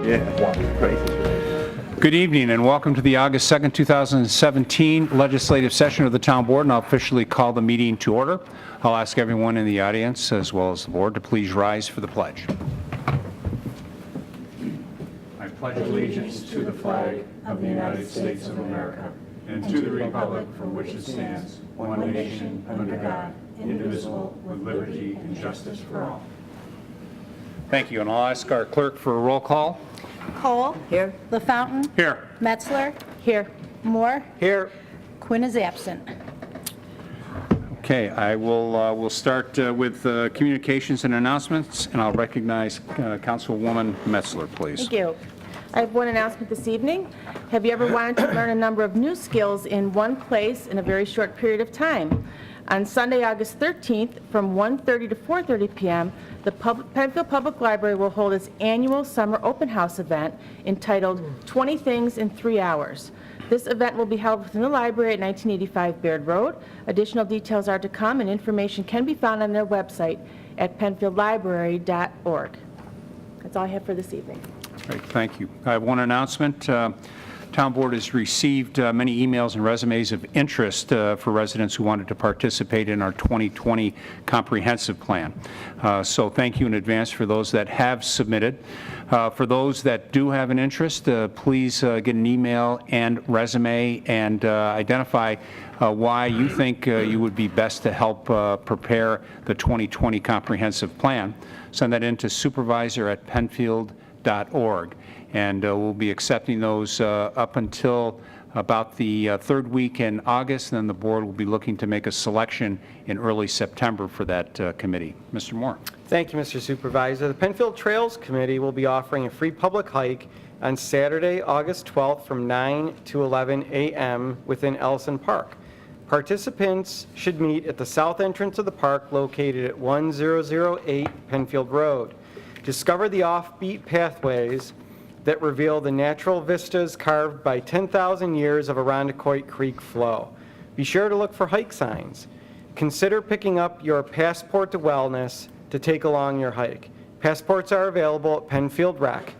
Yeah. Great. Good evening and welcome to the August 2nd, 2017 legislative session of the Town Board, and I'll officially call the meeting to order. I'll ask everyone in the audience as well as the board to please rise for the pledge. I pledge allegiance to the flag of the United States of America and to the republic for which it stands, one nation under God, indivisible, with liberty and justice for all. Thank you, and I'll ask our clerk for a roll call. Cole. Here. LaFountain. Here. Metzler. Here. Moore. Here. Quinn is absent. Okay, I will we'll start with communications and announcements, and I'll recognize Councilwoman Metzler, please. Thank you. I have one announcement this evening. Have you ever wanted to learn a number of new skills in one place in a very short period of time? On Sunday, August 13th, from 1:30 to 4:30 p.m., the Penfield Public Library will hold its annual summer open house event entitled 20 Things in 3 Hours. This event will be held within the library at 1985 Baird Road. Additional details are to come, and information can be found on their website at penfieldlibrary.org. That's all I have for this evening. Great, thank you. I have one announcement. Town Board has received many emails and resumes of interest for residents who wanted to participate in our 2020 comprehensive plan. So thank you in advance for those that have submitted. For those that do have an interest, please get an email and resume and identify why you think you would be best to help prepare the 2020 comprehensive plan. Send that in to supervisor@penfield.org. And we'll be accepting those up until about the third week in August. Then the board will be looking to make a selection in early September for that committee. Mr. Moore. Thank you, Mr. Supervisor. The Penfield Trails Committee will be offering a free public hike on Saturday, August 12th from 9 to 11 a.m. within Ellison Park. Participants should meet at the south entrance of the park located at 1008 Penfield Road. Discover the offbeat pathways that reveal the natural vistas carved by 10,000 years of Irondequoit Creek flow. Be sure to look for hike signs. Consider picking up your passport to wellness to take along your hike. Passports are available at Penfield Rec.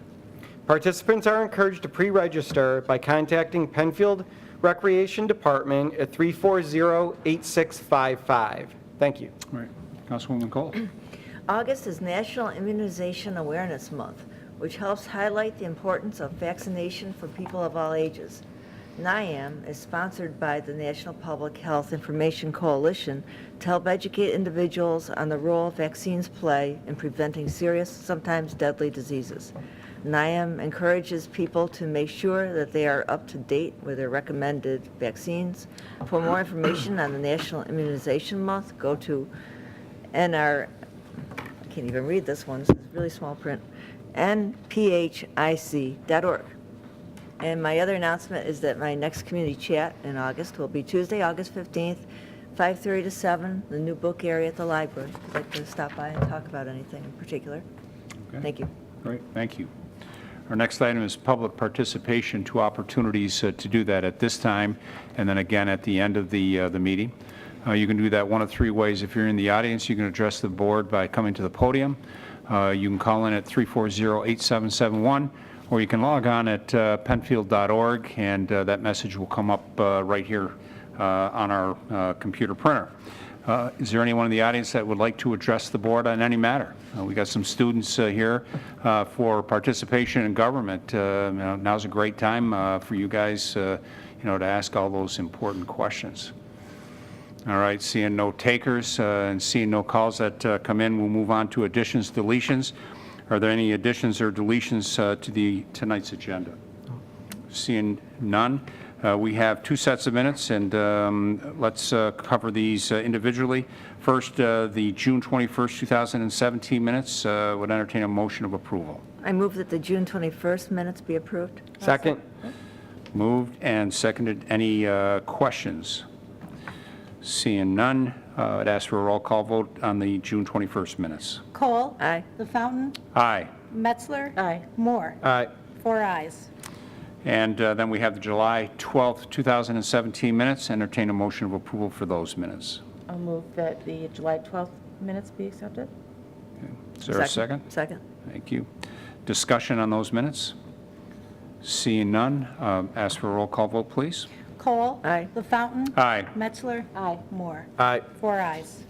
Participants are encouraged to pre-register by contacting Penfield Recreation Department at 340-8655. Thank you. All right. Councilwoman Cole. August is National Immunization Awareness Month, which helps highlight the importance of vaccination for people of all ages. NIAM is sponsored by the National Public Health Information Coalition to help educate individuals on the role vaccines play in preventing serious, sometimes deadly diseases. NIAM encourages people to make sure that they are up to date with their recommended vaccines. For more information on the National Immunization Month, go to I can't even read this one, this is really small print, nphic.org. And my other announcement is that my next community chat in August will be Tuesday, August 15th, 5:30 to 7, the new book area at the library. I'd like to stop by and talk about anything in particular. Okay. Thank you. Great, thank you. Our next item is public participation. 2 opportunities to do that at this time and then again at the end of the meeting. You can do that one of 3 ways. If you're in the audience, you can address the board by coming to the podium. You can call in at 340-8771, or you can log on at penfield.org, and that message will come up right here on our computer printer. Is there anyone in the audience that would like to address the board on any matter? We got some students here for participation in government. Now's a great time for you guys, to ask all those important questions. All right, seeing no takers and seeing no calls that come in, we'll move on to additions, deletions. Are there any additions or deletions to tonight's agenda? Seeing none, we have 2 sets of minutes, and let's cover these individually. First, the June 21st, 2017 minutes. Would entertain a motion of approval. I move that the June 21st minutes be approved. Second. Moved and seconded. Any questions? Seeing none, I'd ask for a roll call vote on the June 21st minutes. Cole. Aye. LaFountain. Aye. Metzler. Aye. Moore. Aye. 4 ayes. And then we have the July 12th, 2017 minutes. Entertain a motion of approval for those minutes. I'll move that the July 12th minutes be accepted. Okay. Is there a second? Second. Thank you. Discussion on those minutes? Seeing none, ask for a roll call vote, please. Cole. Aye. LaFountain. Aye. Metzler. Aye. Moore. Aye. 4 ayes.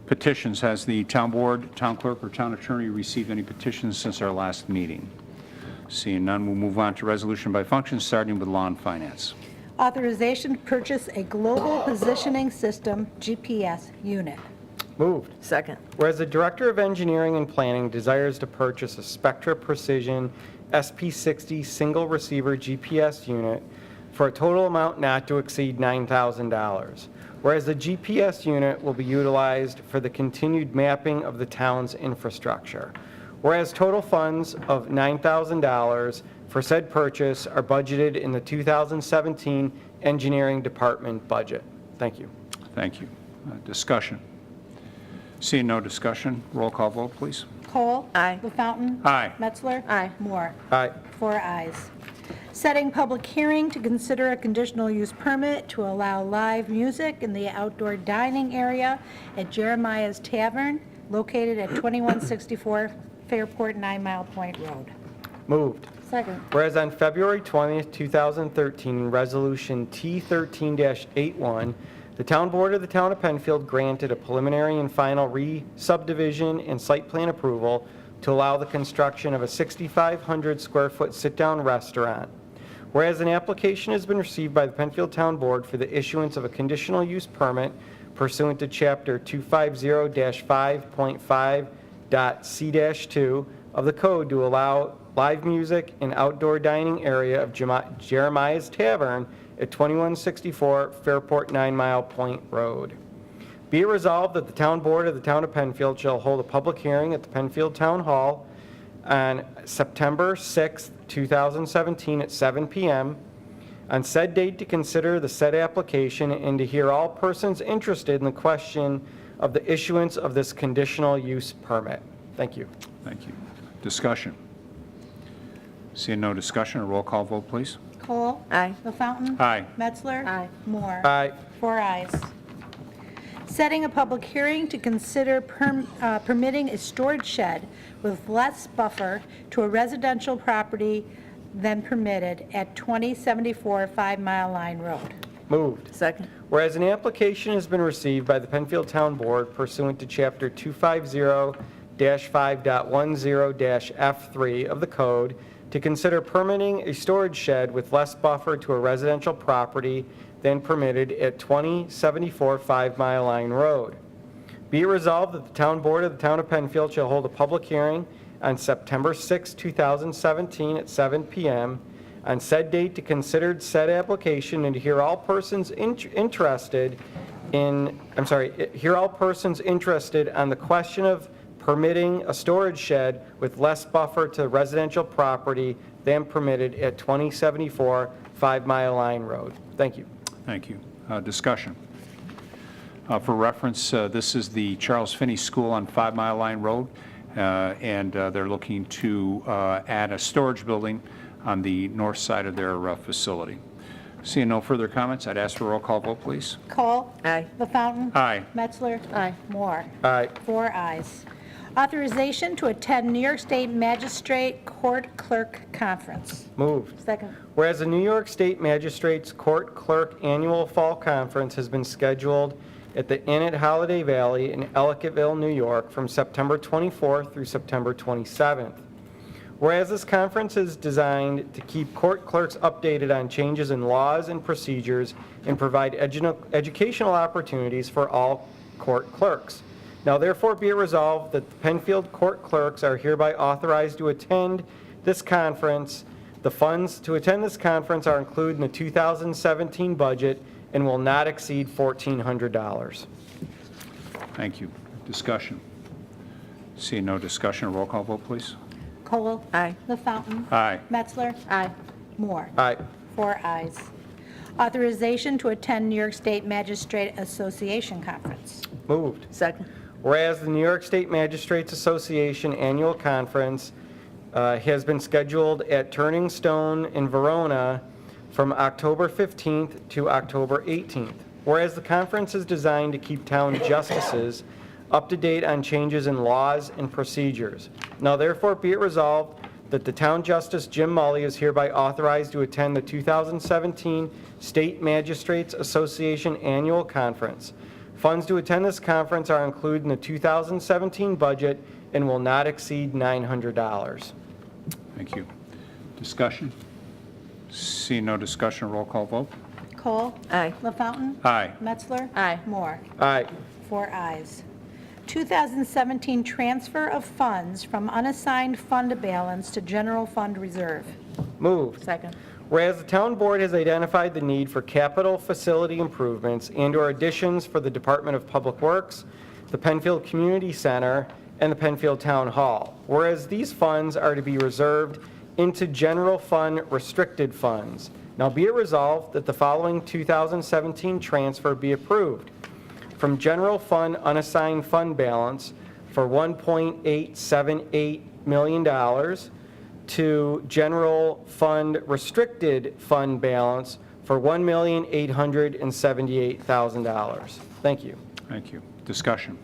Petitions. Has the town board, town clerk, or town attorney received any petitions since our last meeting? Seeing none, we'll move on to resolution by function, starting with law and finance. Authorization to purchase a global positioning system, GPS, unit. Moved. Second. Whereas the Director of Engineering and Planning desires to purchase a Spectra Precision SP60 single receiver GPS unit for a total amount not to exceed $9,000. Whereas the GPS unit will be utilized for the continued mapping of the town's infrastructure. Whereas total funds of $9,000 for said purchase are budgeted in the 2017 Engineering Department budget. Thank you. Thank you. Discussion. Seeing no discussion, roll call vote, please. Cole. Aye. LaFountain. Aye. Metzler. Aye. Moore. Aye. 4 ayes. Setting public hearing to consider a conditional use permit to allow live music in the outdoor dining area at Jeremiah's Tavern, located at 2164 Fairport 9 Mile Point Road. Moved. Second. Whereas on February 20th, 2013, in Resolution T13-81, the Town Board of the Town of Penfield granted a preliminary and final re-subdivision and site plan approval to allow the construction of a 6,500 square foot sit-down restaurant. Whereas an application has been received by the Penfield Town Board for the issuance of a conditional use permit pursuant to Chapter 250-5.5.C-2 of the Code to allow live music in outdoor dining area of Jeremiah's Tavern at 2164 Fairport 9 Mile Point Road. Be it resolved that the Town Board of the Town of Penfield shall hold a public hearing at the Penfield Town Hall on September 6, 2017 at 7 p.m. on said date to consider the said application and to hear all persons interested in the question of the issuance of this conditional use permit. Thank you. Thank you. Discussion. Seeing no discussion, a roll call vote, please. Cole. Aye. LaFountain. Aye. Metzler. Aye. Moore. Aye. 4 ayes. Setting a public hearing to consider permitting a storage shed with less buffer to a residential property than permitted at 2074 5 Mile Line Road. Moved. Second. Whereas an application has been received by the Penfield Town Board pursuant to Chapter 250-5.10-F3 of the Code to consider permitting a storage shed with less buffer to a residential property than permitted at 2074 5 Mile Line Road. Be it resolved that the Town Board of the Town of Penfield shall hold a public hearing on September 6, 2017 at 7 p.m. on said date to consider said application and to hear all persons interested on the question of permitting a storage shed with less buffer to residential property than permitted at 2074 5 Mile Line Road. Thank you. Thank you. Discussion. For reference, this is the Charles Finney School on 5 Mile Line Road, and they're looking to add a storage building on the north side of their facility. Seeing no further comments, I'd ask for a roll call vote, please. Cole. Aye. LaFountain. Aye. Metzler. Aye. Moore. Aye. 4 ayes. Authorization to attend New York State Magistrate Court Clerk Conference. Moved. Second. Whereas the New York State Magistrates Court Clerk Annual Fall Conference has been scheduled at the Inn at Holiday Valley in Ellicottville, New York from September 24th through September 27th. Whereas this conference is designed to keep court clerks updated on changes in laws and procedures and provide educational opportunities for all court clerks. Now therefore be it resolved that the Penfield court clerks are hereby authorized to attend this conference. The funds to attend this conference are included in the 2017 budget and will not exceed $1,400. Thank you. Discussion. Seeing no discussion, a roll call vote, please. Cole. Aye. LaFountain. Aye. Metzler. Aye. Moore. Aye. 4 ayes. Authorization to attend New York State Magistrate Association Conference. Moved. Second. Whereas the New York State Magistrates Association Annual Conference has been scheduled at Turning Stone in Verona from October 15th to October 18th. Whereas the conference is designed to keep town justices up to date on changes in laws and procedures. Now therefore be it resolved that the Town Justice Jim Mully is hereby authorized to attend the 2017 State Magistrates Association Annual Conference. Funds to attend this conference are included in the 2017 budget and will not exceed $900. Thank you. Discussion? Seeing no discussion, roll call vote. Cole. Aye. LaFountain. Aye. Metzler. Aye. Moore. Aye. 4 ayes. 2017 transfer of funds from unassigned fund balance to general fund reserve. Moved. Second. Whereas the town board has identified the need for capital facility improvements and/or additions for the Department of Public Works, the Penfield Community Center, and the Penfield Town Hall. Whereas these funds are to be reserved into general fund restricted funds. Now be it resolved that the following 2017 transfer be approved. From general fund unassigned fund balance for $1.878 million to general fund restricted fund balance for $1,878,000. Thank you. Thank you. Discussion?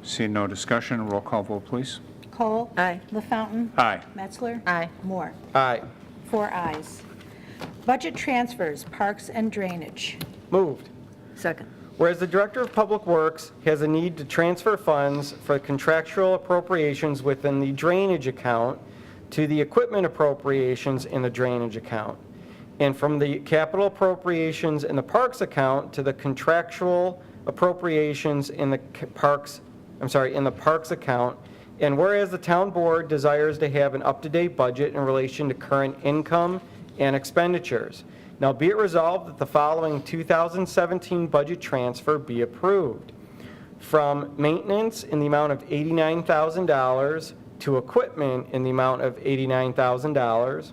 Seeing no discussion, roll call vote, please. Cole. Aye. LaFountain. Aye. Metzler. Aye. Moore. Aye. 4 ayes. Budget transfers, parks and drainage. Moved. Second. Whereas the Director of Public Works has a need to transfer funds for contractual appropriations within the drainage account to the equipment appropriations in the drainage account, and from the capital appropriations in the parks account to the contractual appropriations in the parks account. And whereas the town board desires to have an up-to-date budget in relation to current income and expenditures. Now be it resolved that the following 2017 budget transfer be approved. From maintenance in the amount of $89,000 to equipment in the amount of $89,000,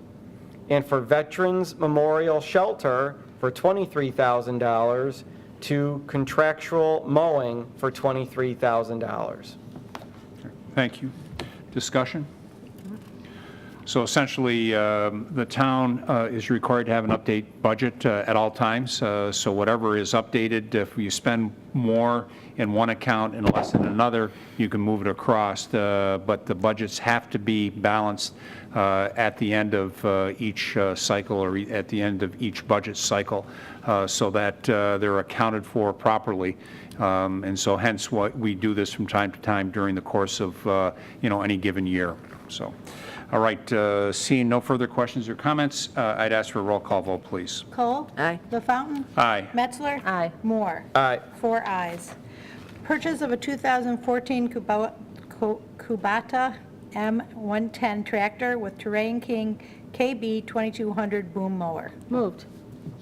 and for Veterans Memorial Shelter for $23,000 to contractual mowing for $23,000. Thank you. Discussion? So essentially, the town is required to have an update budget at all times. So whatever is updated, if you spend more in one account and less in another, you can move it across. But the budgets have to be balanced at the end of each cycle, or at the end of each budget cycle, so that they're accounted for properly. And so hence what we do this from time to time during the course of any given year. So, all right, seeing no further questions or comments, I'd ask for a roll call vote, please. Cole. Aye. LaFountain. Aye. Metzler. Aye. Moore. Aye. 4 ayes. Purchase of a 2014 Kubota M110 tractor with Terrain King KB 2200 boom mower. Moved.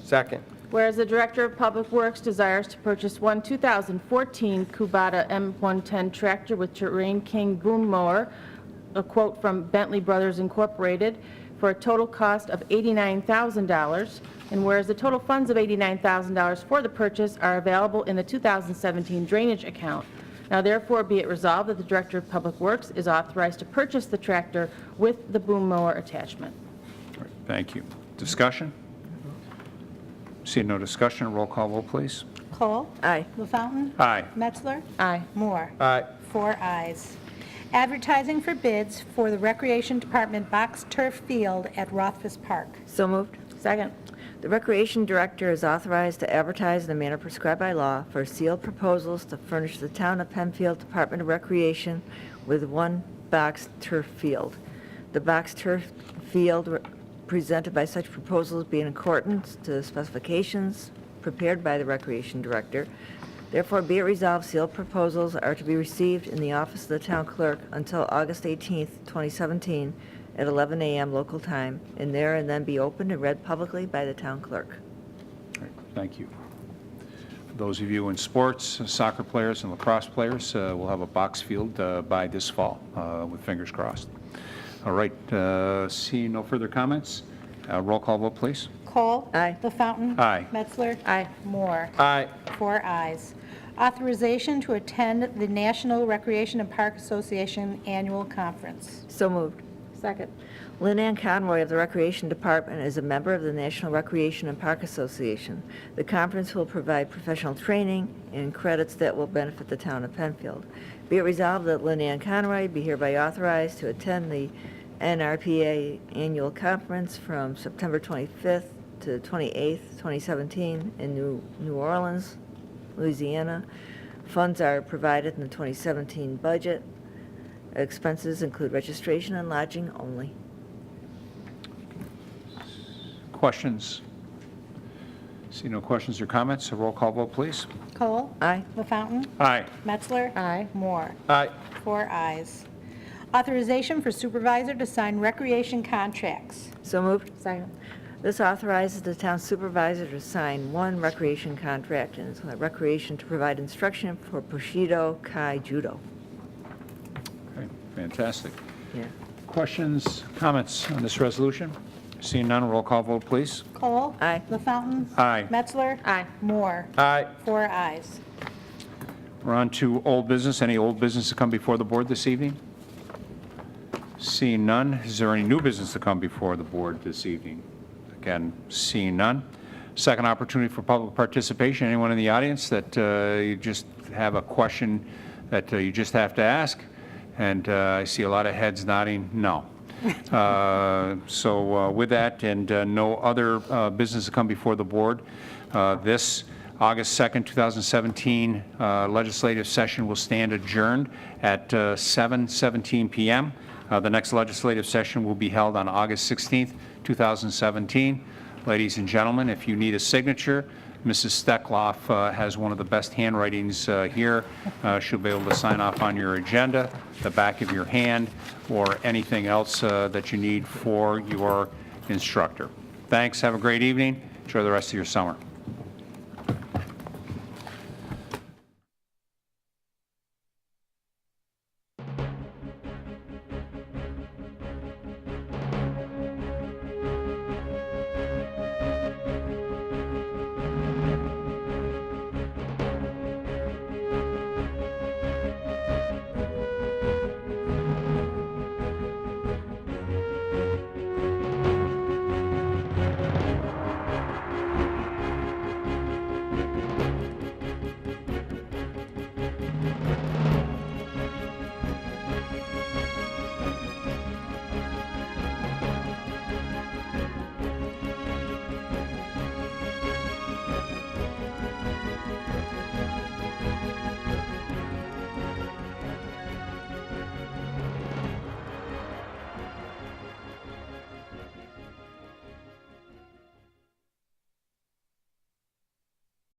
Second. Whereas the Director of Public Works desires to purchase one 2014 Kubota M110 tractor with Terrain King boom mower, a quote from Bentley Brothers Incorporated, for a total cost of $89,000, and whereas the total funds of $89,000 for the purchase are available in the 2017 drainage account. Now therefore be it resolved that the Director of Public Works is authorized to purchase the tractor with the boom mower attachment. All right, thank you. Discussion? Seeing no discussion, roll call vote, please. Cole. Aye. LaFountain. Aye. Metzler. Aye. Moore. Aye. 4 ayes. Advertising for bids for the Recreation Department box turf field at Rothfuss Park. So moved. Second. The Recreation Director is authorized to advertise in the manner prescribed by law for sealed proposals to furnish the Town of Penfield Department of Recreation with one box turf field. The box turf field presented by such proposals be in accordance to the specifications prepared by the Recreation Director. Therefore, be it resolved, sealed proposals are to be received in the office of the Town Clerk until August 18th, 2017, at 11 a.m. local time, and there and then be opened and read publicly by the Town Clerk. All right, thank you. For those of you in sports, soccer players and lacrosse players, we'll have a box field by this fall, with fingers crossed. All right, seeing no further comments, roll call vote, please. Cole. Aye. LaFountain. Aye. Metzler. Aye. Moore. Aye. 4 ayes. Authorization to attend the National Recreation and Park Association Annual Conference. So moved. Second. Lynn Ann Conroy of the Recreation Department is a member of the National Recreation and Park Association. The conference will provide professional training and credits that will benefit the town of Penfield. Be it resolved that Lynn Ann Conroy be hereby authorized to attend the NRPA Annual Conference from September 25th to 28th, 2017 in New Orleans, Louisiana. Funds are provided in the 2017 budget. Expenses include registration and lodging only. Questions? See no questions or comments, a roll call vote, please. Cole? Aye. LaFountain? Aye. Metzler? Aye. Moore? Aye. 4 ayes. Authorization for supervisor to sign recreation contracts. So moved. Second. This authorizes the town supervisor to sign one recreation contract, and it's recreation to provide instruction for Bushido Kai Judo. Okay, fantastic. Yeah. Questions, comments on this resolution? Seeing none, roll call vote, please. Cole? Aye. LaFountain? Aye. Metzler? Aye. Moore? Aye. 4 ayes. We're on to old business. Any old business to come before the board this evening? Seeing none, is there any new business to come before the board this evening? Again, seeing none. Second opportunity for public participation. Anyone in the audience that you just have a question that you just have to ask? And I see a lot of heads nodding, no. So with that and no other business to come before the board, this August 2nd, 2017 legislative session will stand adjourned at 7:17 p.m. The next legislative session will be held on August 16th, 2017. Ladies and gentlemen, if you need a signature, Mrs. Steckloff has one of the best handwritings here. She'll be able to sign off on your agenda, the back of your hand, or anything else that you need for your instructor. Thanks. Have a great evening. Enjoy the rest of your summer.